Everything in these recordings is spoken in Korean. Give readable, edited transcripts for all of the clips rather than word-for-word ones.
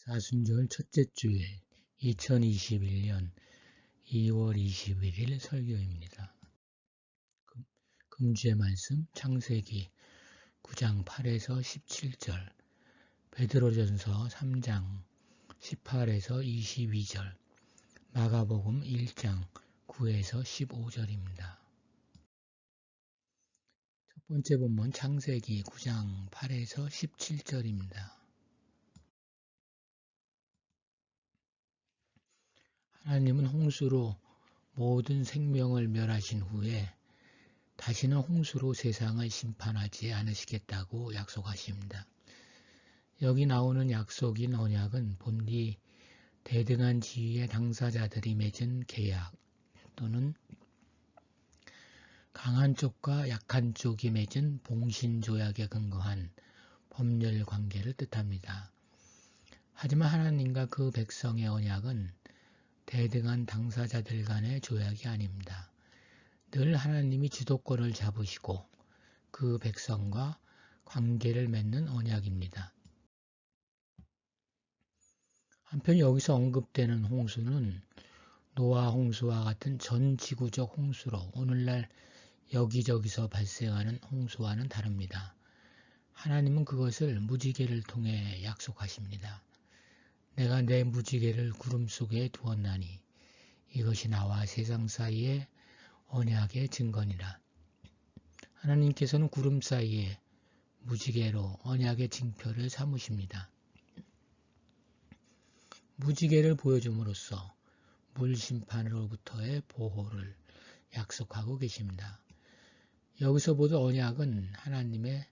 사순절 첫째 주일 2021년 2월 21일 설교입니다. 금주의 말씀 창세기 9장 8에서 17절, 베드로전서 3장 18에서 22절, 마가복음 1장 9에서 15절입니다. 첫 번째 본문 창세기 9장 8에서 17절입니다. 하나님은 홍수로 모든 생명을 멸하신 후에 다시는 홍수로 세상을 심판하지 않으시겠다고 약속하십니다. 여기 나오는 약속인 언약은 본디 대등한 지위의 당사자들이 맺은 계약 또는 강한 쪽과 약한 쪽이 맺은 봉신조약에 근거한 법률 관계를 뜻합니다. 하지만 하나님과 그 백성의 언약은 대등한 당사자들 간의 조약이 아닙니다. 늘 하나님이 주도권을 잡으시고 그 백성과 관계를 맺는 언약입니다. 한편 여기서 언급되는 홍수는 노아 홍수와 같은 전 지구적 홍수로 오늘날 여기저기서 발생하는 홍수와는 다릅니다. 하나님은 그것을 무지개를 통해 약속하십니다. 내가 내 무지개를 구름 속에 두었나니 이것이 나와 세상 사이의 언약의 증거니라. 하나님께서는 구름 사이에 무지개로 언약의 징표를 삼으십니다. 무지개를 보여줌으로써 물심판으로부터의 보호를 약속하고 계십니다. 여기서 보던 언약은 하나님의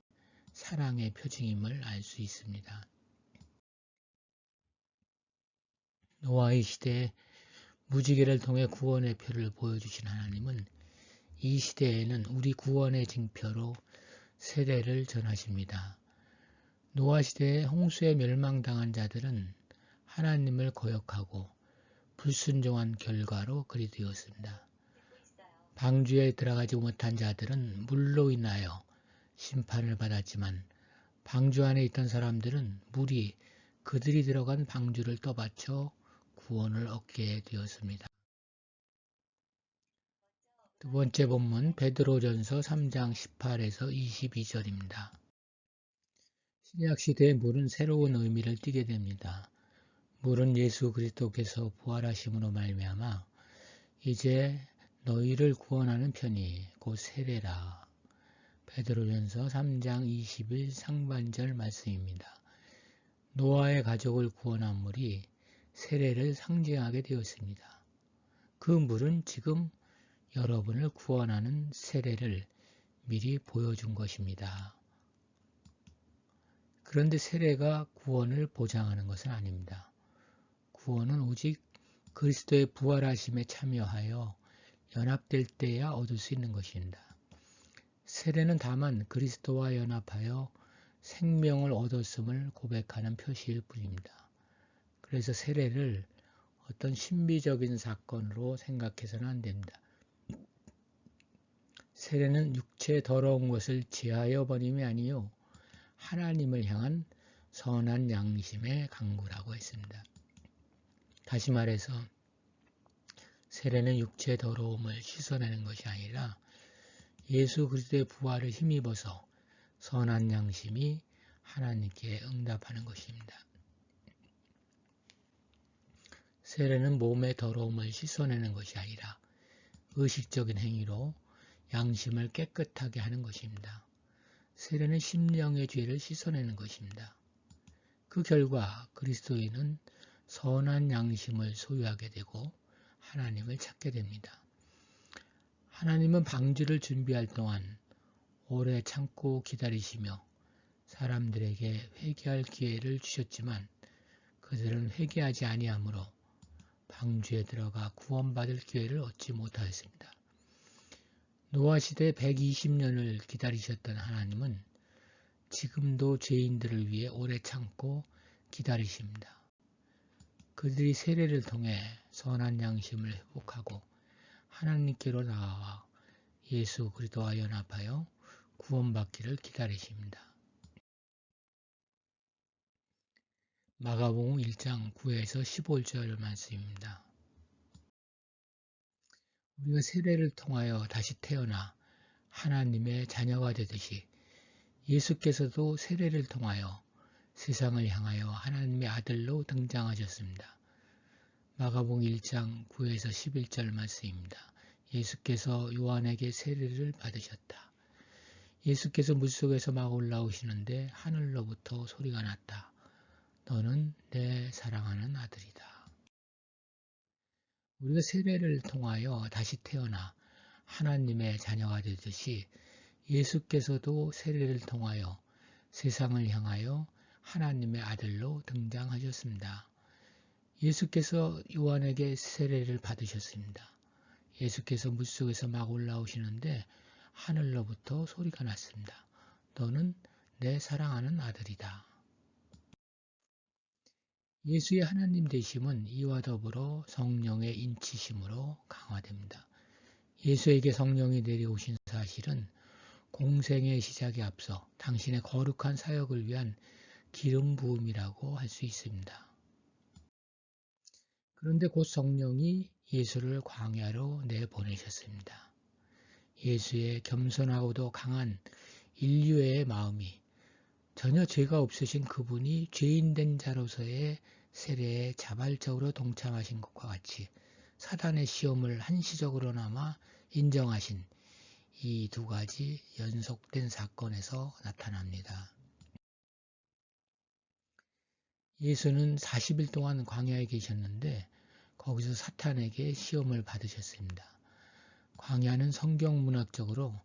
사랑의 표징임을 알 수 있습니다. 노아의 시대에 무지개를 통해 구원의 표를 보여주신 하나님은 이 시대에는 우리 구원의 징표로 세례를 전하십니다. 노아 시대에 홍수에 멸망당한 자들은 하나님을 거역하고 불순종한 결과로 그리 되었습니다. 방주에 들어가지 못한 자들은 물로 인하여 심판을 받았지만 방주 안에 있던 사람들은 물이 그들이 들어간 방주를 떠받쳐 구원을 얻게 되었습니다. 두 번째 본문 베드로전서 3장 18에서 22절입니다. 신약 시대의 물은 새로운 의미를 띠게 됩니다. 물은 예수 그리스도께서 부활하심으로 말미암아 이제 너희를 구원하는 편이 곧 세례라. 베드로전서 3장 20일 상반절 말씀입니다. 노아의 가족을 구원한 물이 세례를 상징하게 되었습니다. 그 물은 지금 여러분을 구원하는 세례를 미리 보여준 것입니다. 그런데 세례가 구원을 보장하는 것은 아닙니다. 구원은 오직 그리스도의 부활하심에 참여하여 연합될 때야 얻을 수 있는 것입니다. 세례는 다만 그리스도와 연합하여 생명을 얻었음을 고백하는 표시일 뿐입니다. 그래서 세례를 어떤 신비적인 사건으로 생각해서는 안 됩니다. 세례는 육체 더러운 것을 제하여 버림이 아니요 하나님을 향한 선한 양심의 강구라고 했습니다. 다시 말해서 세례는 육체 더러움을 씻어내는 것이 아니라 예수 그리스도의 부활을 힘입어서 선한 양심이 하나님께 응답하는 것입니다. 세례는 몸의 더러움을 씻어내는 것이 아니라 의식적인 행위로 양심을 깨끗하게 하는 것입니다. 세례는 심령의 죄를 씻어내는 것입니다. 그 결과 그리스도인은 선한 양심을 소유하게 되고 하나님을 찾게 됩니다. 하나님은 방주를 준비할 동안 오래 참고 기다리시며 사람들에게 회개할 기회를 주셨지만 그들은 회개하지 아니하므로 방주에 들어가 구원받을 기회를 얻지 못하였습니다. 노아 시대 120년을 기다리셨던 하나님은 지금도 죄인들을 위해 오래 참고 기다리십니다. 그들이 세례를 통해 선한 양심을 회복하고 하나님께로 나아와 예수 그리스도와 연합하여 구원받기를 기다리십니다. 마가복음 1장 9에서 15절 말씀입니다. 우리가 세례를 통하여 다시 태어나 하나님의 자녀가 되듯이 예수께서도 세례를 통하여 세상을 향하여 하나님의 아들로 등장하셨습니다. 마가복음 1장 9에서 11절 말씀입니다. 예수께서 요한에게 세례를 받으셨다. 예수께서 물속에서 막 올라오시는데 하늘로부터 소리가 났다. 너는 내 사랑하는 아들이다. 우리가 세례를 통하여 다시 태어나 하나님의 자녀가 되듯이 예수께서도 세례를 통하여 세상을 향하여 하나님의 아들로 등장하셨습니다. 예수께서 요한에게 세례를 받으셨습니다. 예수께서 물속에서 막 올라오시는데 하늘로부터 소리가 났습니다. 너는 내 사랑하는 아들이다. 예수의 하나님 되심은 이와 더불어 성령의 인치심으로 강화됩니다. 예수에게 성령이 내려오신 사실은 공생의 시작에 앞서 당신의 거룩한 사역을 위한 기름 부음이라고 할 수 있습니다. 그런데 곧 성령이 예수를 광야로 내보내셨습니다. 예수의 겸손하고도 강한 인류의 마음이 전혀 죄가 없으신 그분이 죄인된 자로서의 세례에 자발적으로 동참하신 것과 같이 사단의 시험을 한시적으로나마 인정하신 이 두 가지 연속된 사건에서 나타납니다. 예수는 40일 동안 광야에 계셨는데 거기서 사탄에게 시험을 받으셨습니다. 광야는 성경문학적으로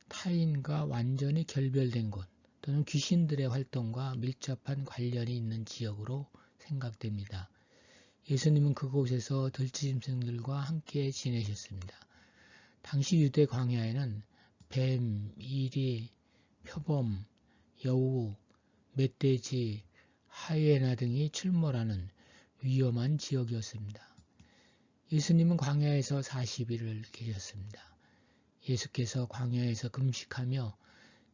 타인과 완전히 결별된 곳 또는 귀신들의 활동과 밀접한 관련이 있는 지역으로 생각됩니다. 예수님은 그곳에서 들짐승들과 함께 지내셨습니다. 당시 유대 광야에는 뱀, 이리, 표범, 여우, 멧돼지, 하이에나 등이 출몰하는 위험한 지역이었습니다. 예수님은 광야에서 40일을 계셨습니다. 예수께서 광야에서 금식하며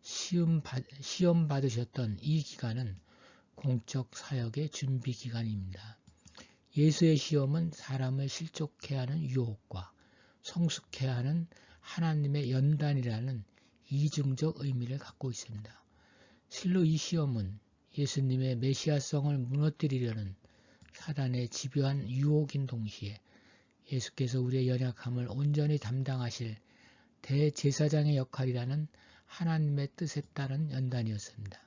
시험 받으셨던 이 기간은 공적 사역의 준비 기간입니다. 예수의 시험은 사람을 실족해 하는 유혹과 성숙해 하는 하나님의 연단이라는 이중적 의미를 갖고 있습니다. 실로 이 시험은 예수님의 메시아성을 무너뜨리려는 사단의 집요한 유혹인 동시에 예수께서 우리의 연약함을 온전히 담당하실 대제사장의 역할이라는 하나님의 뜻에 따른 연단이었습니다.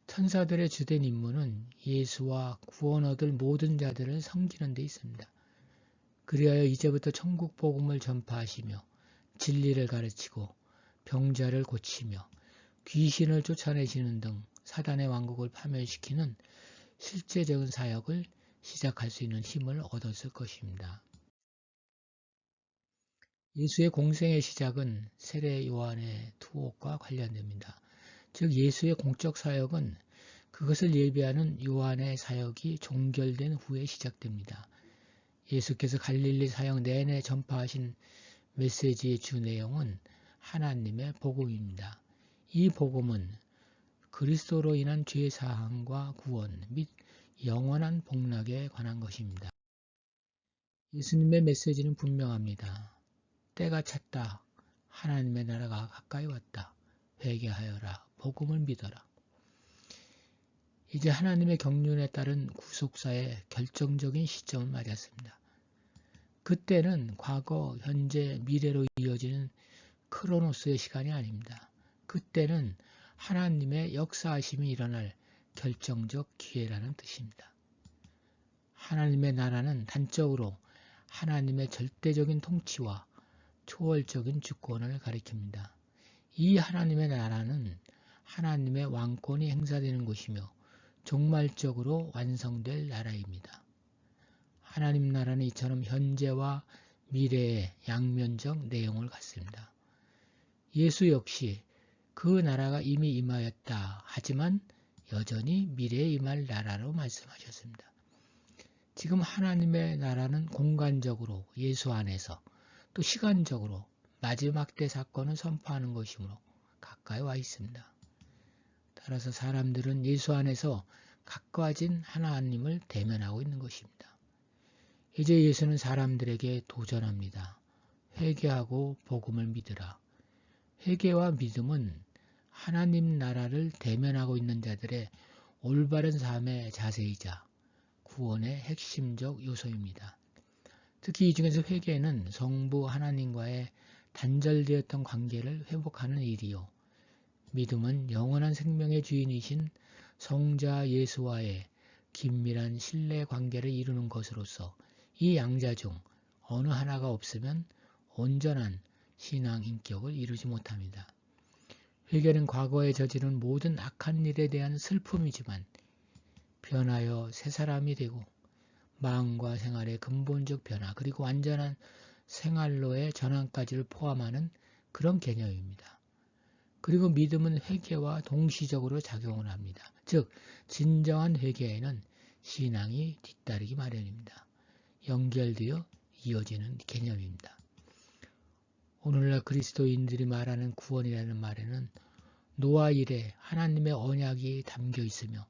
천사들의 주된 임무는 예수와 구원 얻을 모든 자들을 섬기는 데 있습니다. 그리하여 이제부터 천국 복음을 전파하시며 진리를 가르치고 병자를 고치며 귀신을 쫓아내시는 등 사단의 왕국을 파멸시키는 실제적인 사역을 시작할 수 있는 힘을 얻었을 것입니다. 예수의 공생의 시작은 세례 요한의 투옥과 관련됩니다. 즉 예수의 공적 사역은 그것을 예비하는 요한의 사역이 종결된 후에 시작됩니다. 예수께서 갈릴리 사역 내내 전파하신 메시지의 주 내용은 하나님의 복음입니다. 이 복음은 그리스도로 인한 죄 사함과 구원 및 영원한 복락에 관한 것입니다. 예수님의 메시지는 분명합니다. 때가 찼다. 하나님의 나라가 가까이 왔다. 회개하여라. 복음을 믿어라. 이제 하나님의 경륜에 따른 구속사의 결정적인 시점을 맞이했습니다. 그때는 과거, 현재, 미래로 이어지는 크로노스의 시간이 아닙니다. 그때는 하나님의 역사하심이 일어날 결정적 기회라는 뜻입니다. 하나님의 나라는 단적으로 하나님의 절대적인 통치와 초월적인 주권을 가리킵니다. 이 하나님의 나라는 하나님의 왕권이 행사되는 곳이며 종말적으로 완성될 나라입니다. 하나님 나라는 이처럼 현재와 미래의 양면적 내용을 갖습니다. 예수 역시 그 나라가 이미 임하였다 하지만 여전히 미래에 임할 나라로 말씀하셨습니다. 지금 하나님의 나라는 공간적으로 예수 안에서 또 시간적으로 마지막 때 사건을 선포하는 것이므로 가까이 와 있습니다. 따라서 사람들은 예수 안에서 가까워진 하나님을 대면하고 있는 것입니다. 이제 예수는 사람들에게 도전합니다. 회개하고 복음을 믿으라. 회개와 믿음은 하나님 나라를 대면하고 있는 자들의 올바른 삶의 자세이자 구원의 핵심적 요소입니다. 특히 이 중에서 회개는 성부 하나님과의 단절되었던 관계를 회복하는 일이요. 믿음은 영원한 생명의 주인이신 성자 예수와의 긴밀한 신뢰 관계를 이루는 것으로서 이 양자 중 어느 하나가 없으면 온전한 신앙 인격을 이루지 못합니다. 회개는 과거에 저지른 모든 악한 일에 대한 슬픔이지만 변하여 새 사람이 되고 마음과 생활의 근본적 변화 그리고 완전한 생활로의 전환까지를 포함하는 그런 개념입니다. 그리고 믿음은 회개와 동시적으로 작용을 합니다. 즉 진정한 회개에는 신앙이 뒤따르기 마련입니다. 연결되어 이어지는 개념입니다. 오늘날 그리스도인들이 말하는 구원이라는 말에는 노아 이래 하나님의 언약이 담겨 있으며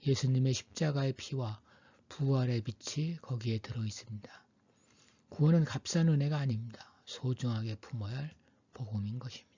예수님의 십자가의 피와 부활의 빛이 거기에 들어 있습니다. 구원은 값싼 은혜가 아닙니다. 소중하게 품어야 할 복음인 것입니다.